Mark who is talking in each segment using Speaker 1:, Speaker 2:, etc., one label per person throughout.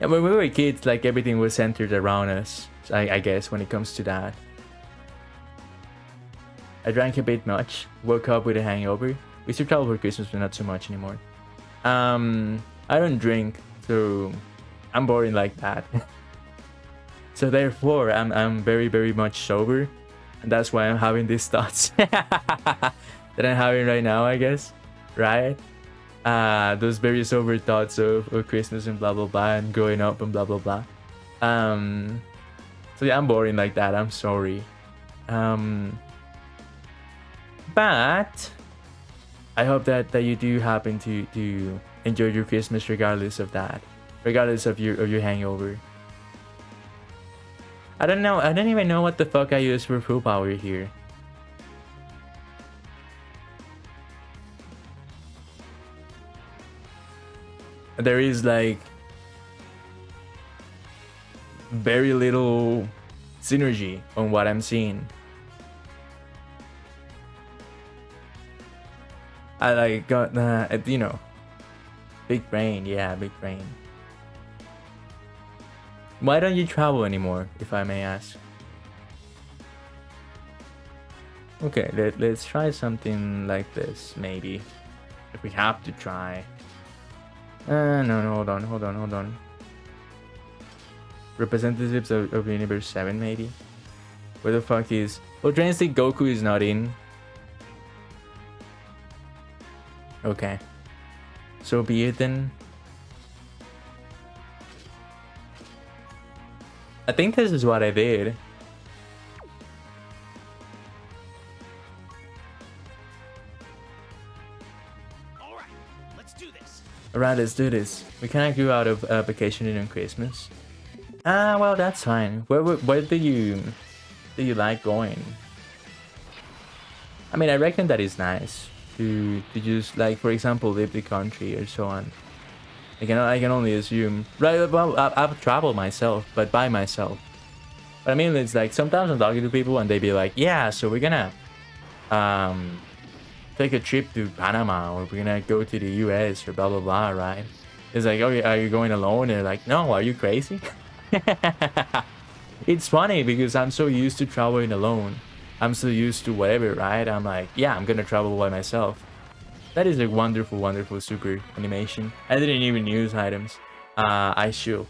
Speaker 1: And when we were kids, like everything was centered around us. So I guess when it comes to that, I drank a bit much. Woke up with a hangover. We used to travel for Christmas, but not so much anymore. I don't drink, so I'm boring like that. So therefore, I'm very much sober, and that's why I'm having these thoughts that I'm having right now, I guess, right? Those very sober thoughts of Christmas and blah blah blah and growing up and blah blah blah. So yeah, I'm boring like that. I'm sorry. But I hope that you do happen to enjoy your Christmas regardless of that, regardless of your hangover. I don't know. I don't even know what the fuck I use for full power here. There is like very little synergy on what I'm seeing. I like got you know, big brain. Yeah, big brain. Why don't you travel anymore, if I may ask? Okay, let's try something like this, maybe. If we have to try. No, hold on. Representatives of Universe 7, maybe? Where the fuck is... Well, Translate Goku is not in. Okay. So be it then. I think this is what I did.
Speaker 2: Alright, let's do this.
Speaker 1: Alright, let's do this. We cannot go out of vacation during Christmas. Well, that's fine. Where do you like going? I mean, I reckon that is nice to just, like, for example, leave the country or so on. I can only assume. Right, well, I've traveled myself, but by myself. But I mean, it's like sometimes I'm talking to people and they be like, yeah, so we're gonna take a trip to Panama, or we're gonna go to the US or blah blah blah, right? It's like, okay, are you going alone? And they're like, no, are you crazy? It's funny because I'm so used to traveling alone. I'm so used to whatever, right? I'm like, yeah, I'm gonna travel by myself. That is a wonderful super animation. I didn't even use items. I should.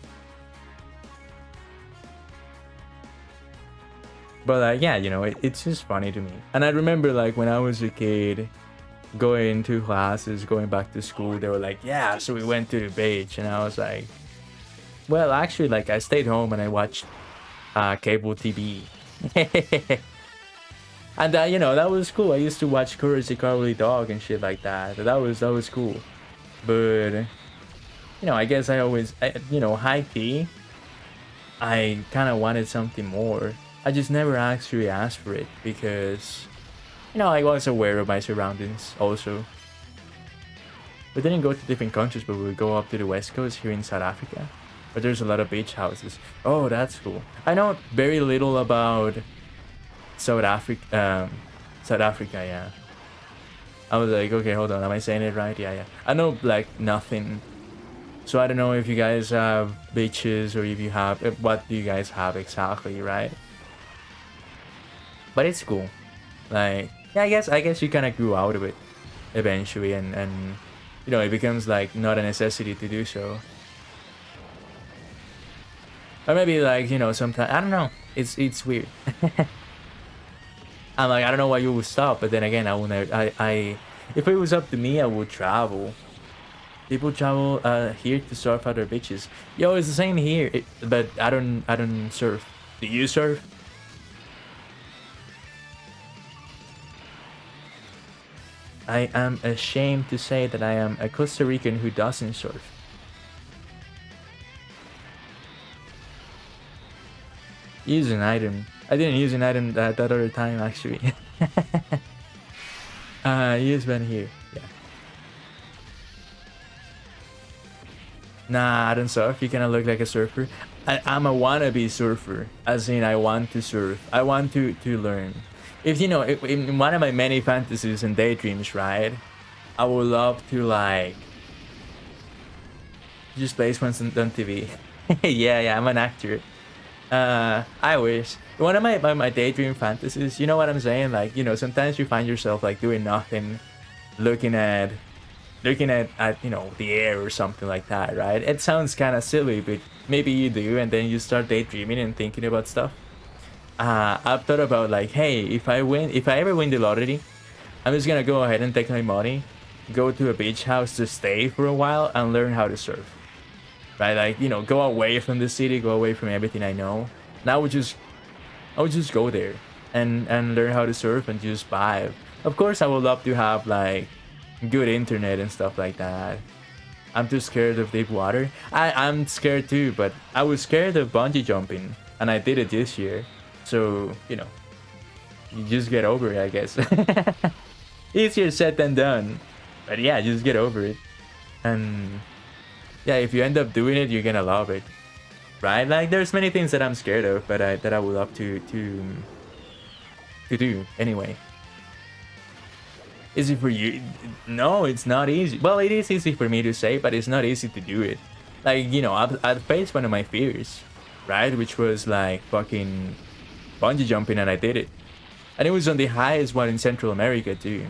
Speaker 1: But yeah, you know, it's just funny to me. And I remember, like, when I was a kid, going to classes, going back to school, they were like, yeah, so we went to the beach. And I was like, well, actually, like, I stayed home and I watched cable TV. And you know, that was cool. I used to watch Courage the Cowardly Dog and shit like that. That was cool. But you know, I guess you know, high key, I kind of wanted something more. I just never actually asked for it because, you know, I was aware of my surroundings also. We didn't go to different countries, but we would go up to the west coast here in South Africa, but there's a lot of beach houses. Oh, that's cool. I know very little about South Africa, yeah. I was like, okay, hold on, am I saying it right? Yeah. I know, like, nothing. So I don't know if you guys have beaches or if you have, what do you guys have exactly, right? But it's cool. Like, yeah, I guess you kind of grew out of it eventually, and you know, it becomes like not a necessity to do so. Or maybe, like, you know, sometimes, I don't know. It's weird. I'm like, I don't know why you would stop, but then again, I will never. If it was up to me, I would travel. People travel here to surf other beaches. Yo, it's the same here. But I don't surf. Do you surf? I am ashamed to say that I am a Costa Rican who doesn't surf. Use an item. I didn't use an item that other time, actually. Use one here. Yeah. Nah, I don't surf. You cannot look like a surfer. I'm a wannabe surfer. As in, I want to surf. I want to learn. If you know, in one of my many fantasies and daydreams, right? I would love to, like, Just placements on TV. Yeah, I'm an actor. I wish. One of my daydream fantasies, you know what I'm saying? Like, you know, sometimes you find yourself like doing nothing, looking at you know, the air or something like that, right? It sounds kind of silly, but maybe you do, and then you start daydreaming and thinking about stuff. I've thought about like, hey, if I ever win the lottery, I'm just gonna go ahead and take my money, go to a beach house to stay for a while and learn how to surf. Right, like, you know, go away from the city, go away from everything I know. And I would just go there and learn how to surf and just vibe. Of course, I would love to have like good internet and stuff like that. I'm too scared of deep water. I'm scared too, but I was scared of bungee jumping, and I did it this year. So, you know, you just get over it, I guess. Easier said than done. But yeah, just get over it. And yeah, if you end up doing it, you're gonna love it. Right? Like, there's many things that I'm scared of, but that I would love to do anyway. Easy for you? No, it's not easy. Well, it is easy for me to say, but it's not easy to do it. Like, you know, I've faced one of my fears, right? Which was like fucking bungee jumping, and I did it. And it was on the highest one in Central America too.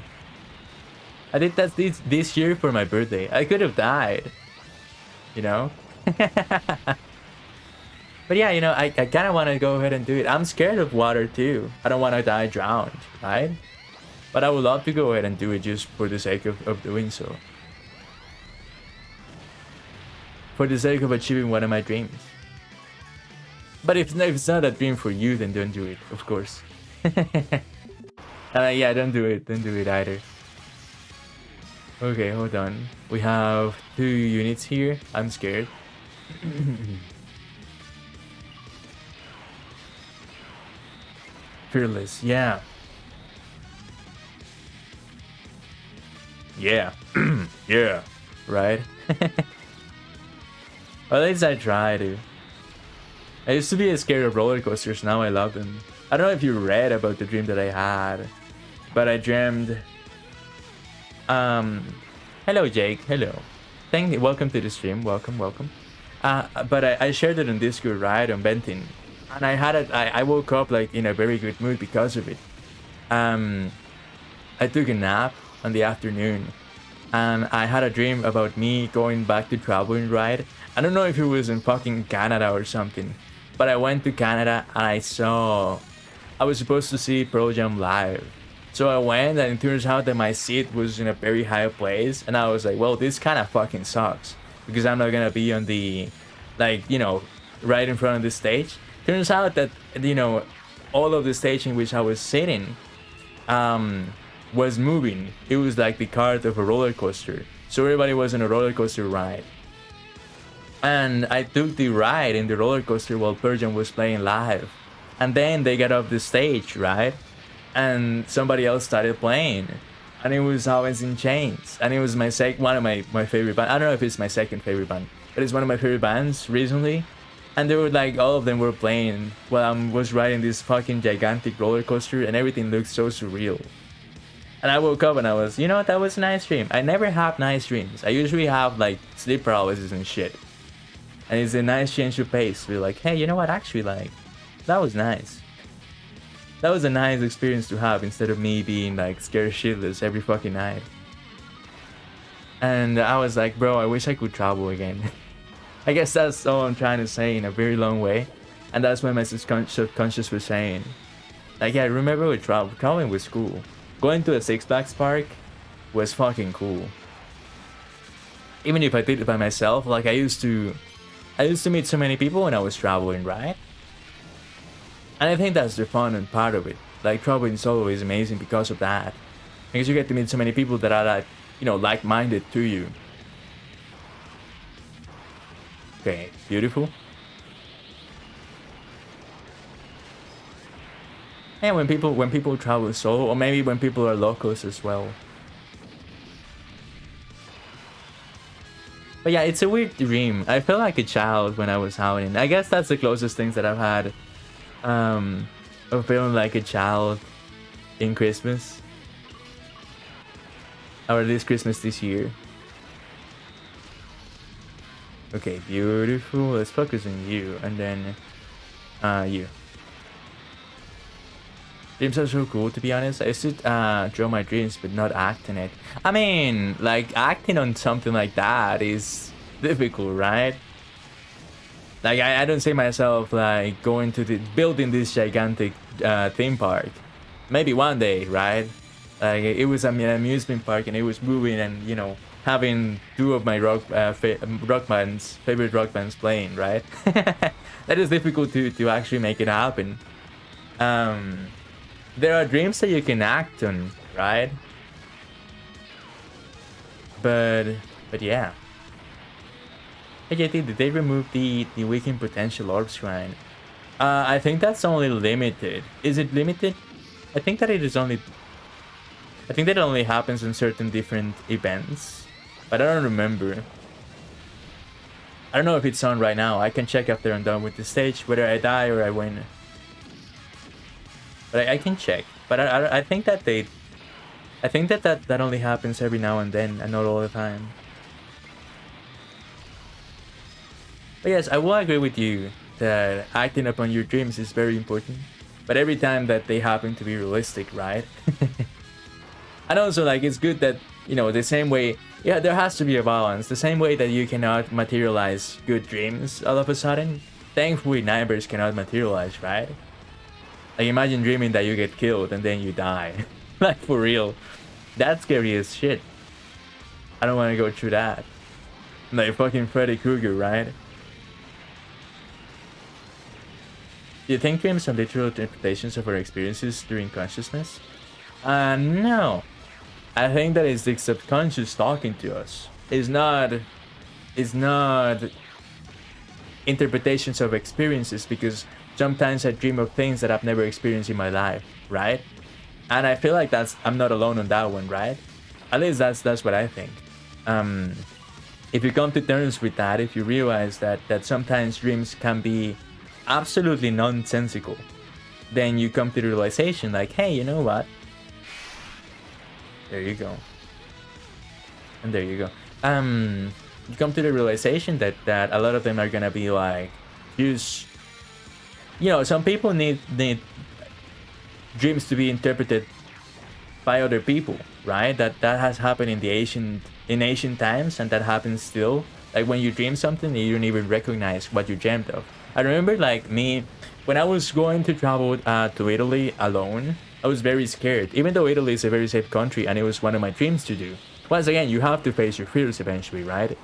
Speaker 1: I did that this year for my birthday. I could have died, you know? But yeah, you know, I kind of want to go ahead and do it. I'm scared of water too. I don't want to die drowned, right? But I would love to go ahead and do it just for the sake of doing so. For the sake of achieving one of my dreams. But if it's not a dream for you, then don't do it, of course. Yeah, don't do it. Don't do it either. Okay, hold on. We have 2 units here. I'm scared. Fearless, yeah. Yeah. Yeah. Right? Well, at least I try to. I used to be scared of roller coasters, now I love them. I don't know if you read about the dream that I had, but I dreamed... Hello Jake, hello. Welcome to the stream, welcome. But I shared it on Discord, right, on Benton. And I woke up like in a very good mood because of it. I took a nap on the afternoon, and I had a dream about me going back to traveling, right? I don't know if it was in fucking Canada or something, but I went to Canada and I was supposed to see Pearl Jam live. So I went, and it turns out that my seat was in a very high place, and I was like, well, this kind of fucking sucks, because I'm not gonna be on the, like, you know, right in front of the stage. Turns out that, you know, all of the stage in which I was sitting was moving. It was like the cart of a roller coaster. So everybody was on a roller coaster ride. And I took the ride in the roller coaster while Pearl Jam was playing live. And then they got off the stage, right? And somebody else started playing. And it was Alice in Chains. And it was one of my favorite bands. I don't know if it's my second favorite band, but it's one of my favorite bands recently. And they were like, all of them were playing while I was riding this fucking gigantic roller coaster, and everything looked so surreal. And I woke up and I was, you know what, that was a nice dream. I never have nice dreams. I usually have like sleep paralysis and shit. And it's a nice change of pace. We're like, hey, you know what, actually, like, that was nice. That was a nice experience to have, instead of me being like scared shitless every fucking night. And I was like, bro, I wish I could travel again. I guess that's all I'm trying to say in a very long way. And that's what my subconscious was saying. Like, yeah, I remember with traveling was cool. Going to a Six Flags park was fucking cool. Even if I did it by myself, like I used to meet so many people when I was traveling, right? And I think that's the fun and part of it. Like, traveling solo is amazing because of that. Because you get to meet so many people that are like, you know, like-minded to you. Okay, beautiful. And when people travel solo, or maybe when people are locals as well. But yeah, it's a weird dream. I felt like a child when I was howling. I guess that's the closest things that I've had of feeling like a child in Christmas. Or at least Christmas this year. Okay, beautiful. Let's focus on you, and then you. Dreams are so cool, to be honest. I used to draw my dreams, but not act in it. I mean, like, acting on something like that is difficult, right? Like, I don't see myself, like, going to building this gigantic theme park. Maybe one day, right? Like, it was an amusement park, and it was moving, and, you know, having two of my favorite rock bands playing, right? That is difficult to actually make it happen. There are dreams that you can act on, right? But yeah. Hey JT, did they remove the weakened potential orb shrine? I think that's only limited. Is it limited? I think that it is only. I think that only happens in certain different events, but I don't remember. I don't know if it's on right now. I can check after I'm done with the stage whether I die or I win. But I can check. But I think that they. I think that only happens every now and then and not all the time. But yes, I will agree with you that acting upon your dreams is very important. But every time that they happen to be realistic, right? And also, like, it's good that, you know, the same way, yeah, there has to be a balance. The same way that you cannot materialize good dreams all of a sudden, thankfully nightmares cannot materialize, right? Like, imagine dreaming that you get killed and then you die. Like, for real. That's scary as shit. I don't want to go through that. Like fucking Freddy Krueger, right? Do you think dreams are literal interpretations of our experiences during consciousness? No. I think that is the subconscious talking to us. It's not interpretations of experiences, because sometimes I dream of things that I've never experienced in my life, right? And I feel like I'm not alone on that one, right? At least that's what I think. If you come to terms with that, if you realize that sometimes dreams can be absolutely nonsensical, then you come to the realization like, hey, you know what? There you go. And there you go. You come to the realization that a lot of them are gonna be like, just, you know, some people need dreams to be interpreted by other people, right? That has happened in ancient times, and that happens still. Like when you dream something, you don't even recognize what you dreamt of. I remember, like, me, when I was going to travel to Italy alone, I was very scared, even though Italy is a very safe country and it was one of my dreams to do. Once again, you have to face your fears eventually, right?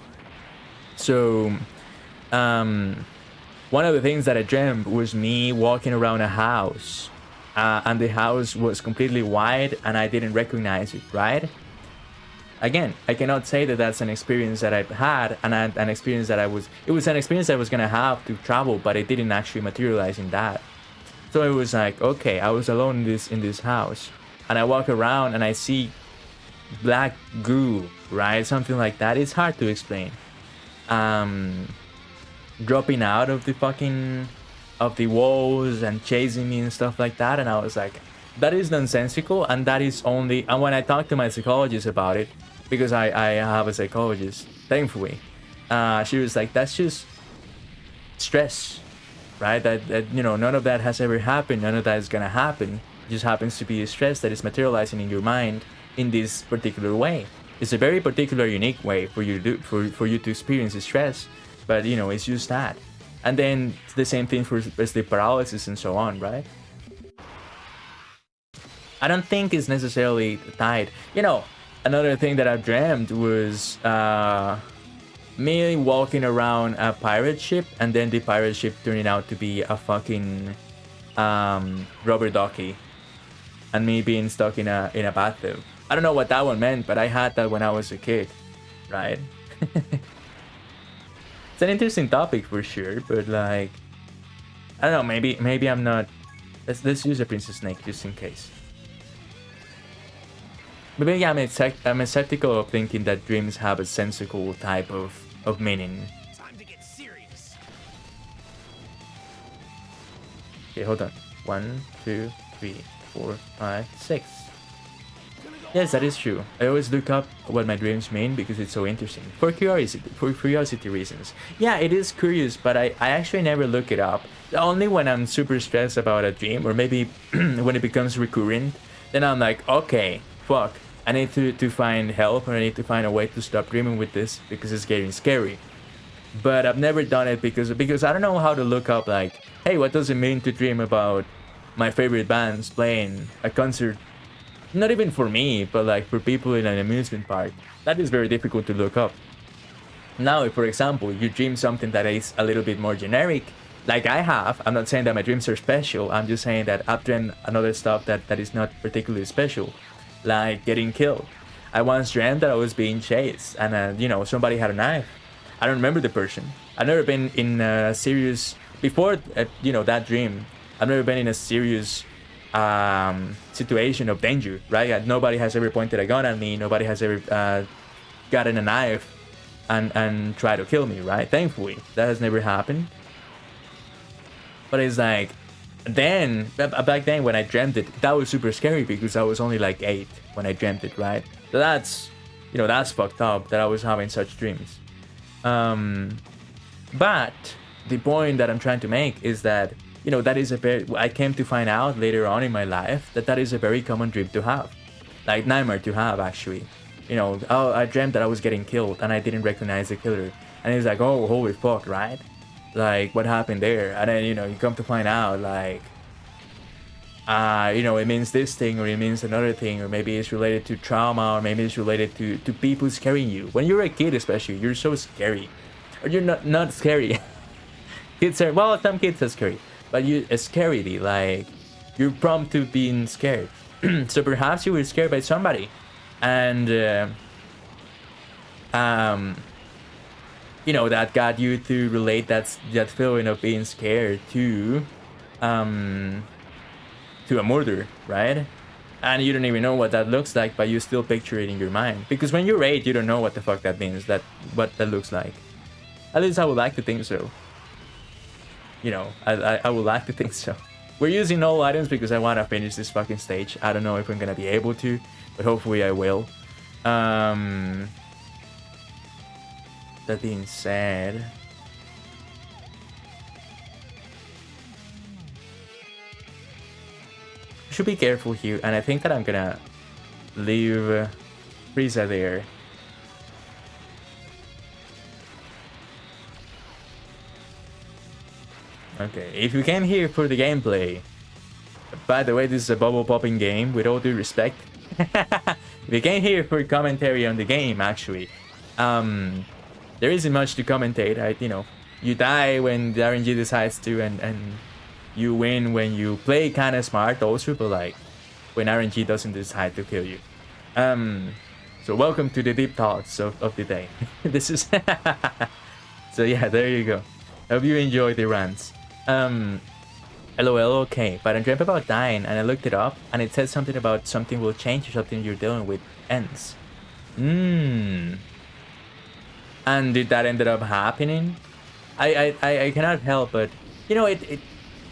Speaker 1: So, one of the things that I dreamt was me walking around a house, and the house was completely white and I didn't recognize it, right? Again, I cannot say that that's an experience that I've had, and an experience that it was an experience I was gonna have to travel, but it didn't actually materialize in that. So it was like, okay, I was alone in this house, and I walk around and I see black goo, right? Something like that. It's hard to explain. Dropping out of the walls and chasing me and stuff like that, and I was like, that is nonsensical, and that is only. And when I talked to my psychologist about it, because I have a psychologist, thankfully, she was like, that's just stress, right? That you know, none of that has ever happened, none of that is gonna happen. It just happens to be a stress that is materializing in your mind in this particular way. It's a very particular, unique way for you to experience the stress, but you know, it's just that. And then it's the same thing for sleep paralysis and so on, right? I don't think it's necessarily tied. You know, another thing that I dreamt was me walking around a pirate ship, and then the pirate ship turning out to be a fucking rubber ducky, and me being stuck in a bathtub. I don't know what that one meant, but I had that when I was a kid, right? It's an interesting topic for sure, but like, I don't know, maybe I'm not. Let's use a Princess Snake just in case. But maybe I'm skeptical of thinking that dreams have a sensical type of meaning.
Speaker 2: Time to get serious.
Speaker 1: Okay, hold on. 1, 2, 3, 4, 5, 6.
Speaker 2: Gonna
Speaker 1: Yes, that is true. I always look up what my dreams mean because it's so interesting. For curiosity reasons. Yeah, it is curious, but I actually never look it up. Only when I'm super stressed about a dream, or maybe when it becomes recurrent, then I'm like, okay, fuck. I need to find help, or I need to find a way to stop dreaming with this because it's getting scary. But I've never done it because I don't know how to look up like, hey, what does it mean to dream about my favorite bands playing a concert? Not even for me, but like for people in an amusement park. That is very difficult to look up. Now, if for example, you dream something that is a little bit more generic, like I have, I'm not saying that my dreams are special, I'm just saying that I've dreamed another stuff that is not particularly special, like getting killed. I once dreamt that I was being chased and, somebody had a knife. I don't remember the person. I've never been in a serious, before, that dream, I've never been in a serious situation of danger, right? Nobody has ever pointed a gun at me. Nobody has ever gotten a knife and tried to kill me, right? Thankfully, that has never happened. But it's like, then, back then when I dreamt it, that was super scary because I was only like 8 when I dreamt it, right? So that's fucked up that I was having such dreams. But the point that I'm trying to make is that, that is I came to find out later on in my life that is a very common dream to have. Like nightmare to have, actually. Oh, I dreamt that I was getting killed and I didn't recognize the killer. And it's like, oh, holy fuck, right? Like, what happened there? And then, you come to find out, like, it means this thing or it means another thing, or maybe it's related to trauma, or maybe it's related to people scaring you. When you're a kid especially, you're so scary. Or you're not scary. Kids are, well, some kids are scary. But scaredy, like, you're prompt to being scared. So perhaps you were scared by somebody. And, that got you to relate that feeling of being scared to a murder, right? And you don't even know what that looks like, but you still picture it in your mind. Because when you're 8, you don't know what the fuck that means, what that looks like. At least I would like to think so. I would like to think so. We're using all items because I want to finish this fucking stage. I don't know if I'm gonna be able to, but hopefully I will. That being said, should be careful here, and I think that I'm gonna leave Frieza there. Okay, if you came here for the gameplay, by the way, this is a bubble popping game, with all due respect. If you came here for commentary on the game, actually, there isn't much to commentate. You die when the RNG decides to, and you win when you play kind of smart also, but like when RNG doesn't decide to kill you. So welcome to the deep thoughts of the day. This is so yeah, there you go. Hope you enjoy the rants. LOL, okay, but I dreamt about dying and I looked it up and it said something about something will change or something you're dealing with ends. And did that ended up happening? I cannot help but,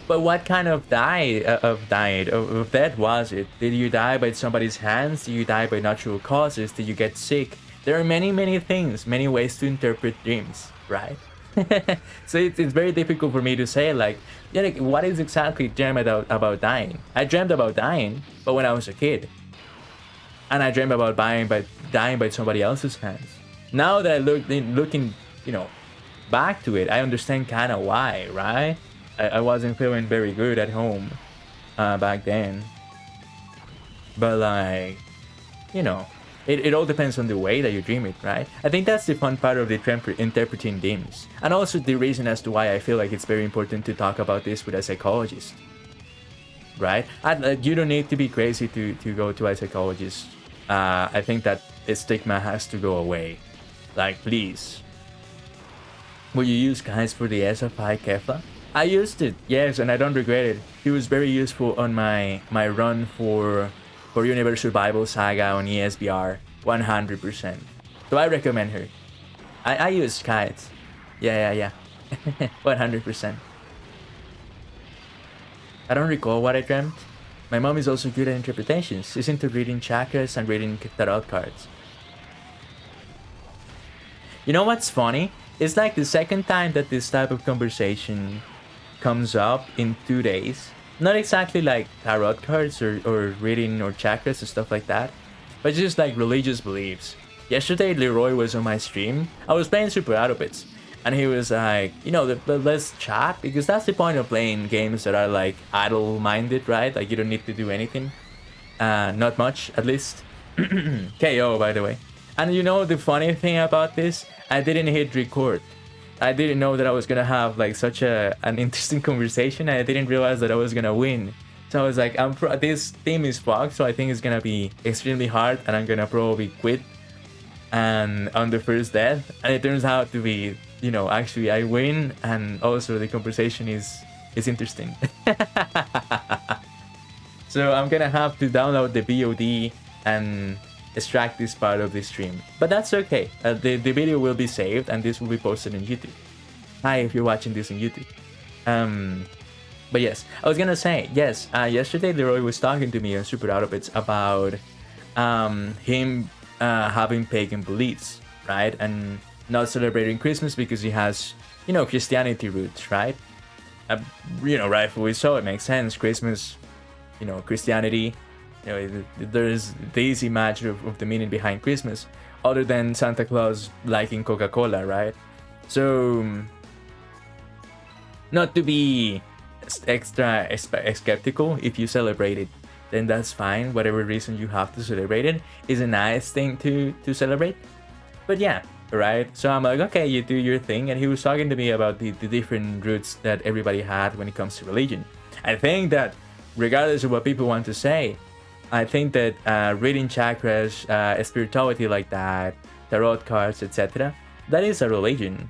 Speaker 1: but what kind of death was it? Did you die by somebody's hands? Did you die by natural causes? Did you get sick? There are many things, many ways to interpret dreams, right? So it's very difficult for me to say, like, what is exactly dream about dying? I dreamt about dying, but when I was a kid. And I dreamt about dying by somebody else's hands. Now that I looking, back to it, I understand kind of why, right? I wasn't feeling very good at home back then. But like, it all depends on the way that you dream it, right? I think that's the fun part of the interpreting dreams. And also the reason as to why I feel like it's very important to talk about this with a psychologist. Right? You don't need to be crazy to go to a psychologist. I think that the stigma has to go away. Like, please. Will you use guides for the SFI Kefla? I used it, yes, and I don't regret it. It was very useful on my run for Universal Bible Saga on ESBR, 100%. So I recommend her. I use guides. Yeah. 100%. I don't recall what I dreamt. My mom is also good at interpretations. She's into reading chakras and reading tarot cards. You know what's funny? It's like the second time that this type of conversation comes up in 2 days. Not exactly like tarot cards or reading or chakras and stuff like that, but just like religious beliefs. Yesterday, Leroy was on my stream. I was playing Super Autobits, and he was like, you know, let's chat, because that's the point of playing games that are like idle-minded, right? Like you don't need to do anything. Not much, at least. KO, by the way. And you know the funny thing about this? I didn't hit record. I didn't know that I was gonna have like such an interesting conversation. I didn't realize that I was gonna win. So I was like, this team is fucked, so I think it's gonna be extremely hard, and I'm gonna probably quit and on the first death. And it turns out to be, you know, actually I win, and also the conversation is interesting. So I'm gonna have to download the VOD and extract this part of the stream, but that's okay. The video will be saved, and this will be posted on YouTube. Hi, if you're watching this on YouTube. But yes, I was gonna say, yes, yesterday Leroy was talking to me on Super Autobits about him having pagan beliefs, right, and not celebrating Christmas because he has, you know, Christianity roots, right? You know, rightfully so, it makes sense. Christmas, you know, Christianity. You know, there's the easy match of the meaning behind Christmas, other than Santa Claus liking Coca-Cola, right? So, not to be extra skeptical, if you celebrate it, then that's fine. Whatever reason you have to celebrate it is a nice thing to celebrate. But yeah, right? So I'm like, okay, you do your thing. And he was talking to me about the different roots that everybody had when it comes to religion. I think that regardless of what people want to say, I think that reading chakras, spirituality like that, tarot cards, etc., that is a religion,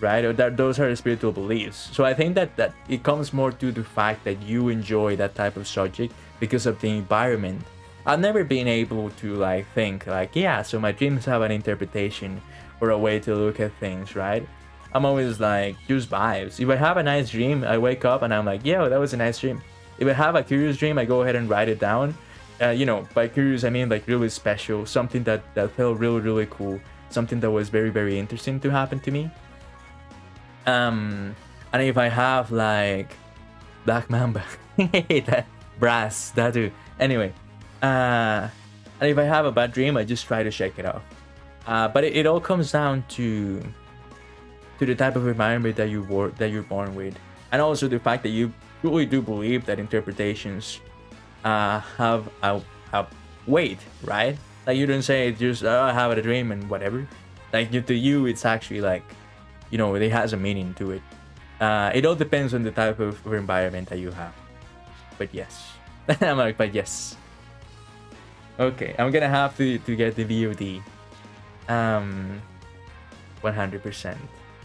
Speaker 1: right? Or that those are spiritual beliefs. So I think that it comes more to the fact that you enjoy that type of subject because of the environment. I've never been able to like think like, yeah, so my dreams have an interpretation or a way to look at things, right? I'm always like, just vibes. If I have a nice dream, I wake up and I'm like, yo, that was a nice dream. If I have a curious dream, I go ahead and write it down. You know, by curious, I mean like really special, something that felt really, really cool, something that was very, very interesting to happen to me. And if I have like Black Mamba, that brass, that too. Anyway, and if I have a bad dream, I just try to shake it off. But it all comes down to the type of environment that you're born with, and also the fact that you really do believe that interpretations have a weight, right? Like you don't say just, oh, I have a dream and whatever. Like to you, it's actually like, you know, it has a meaning to it. It all depends on the type of environment that you have. But yes. I'm like, but yes. Okay, I'm gonna have to get the VOD. 100%.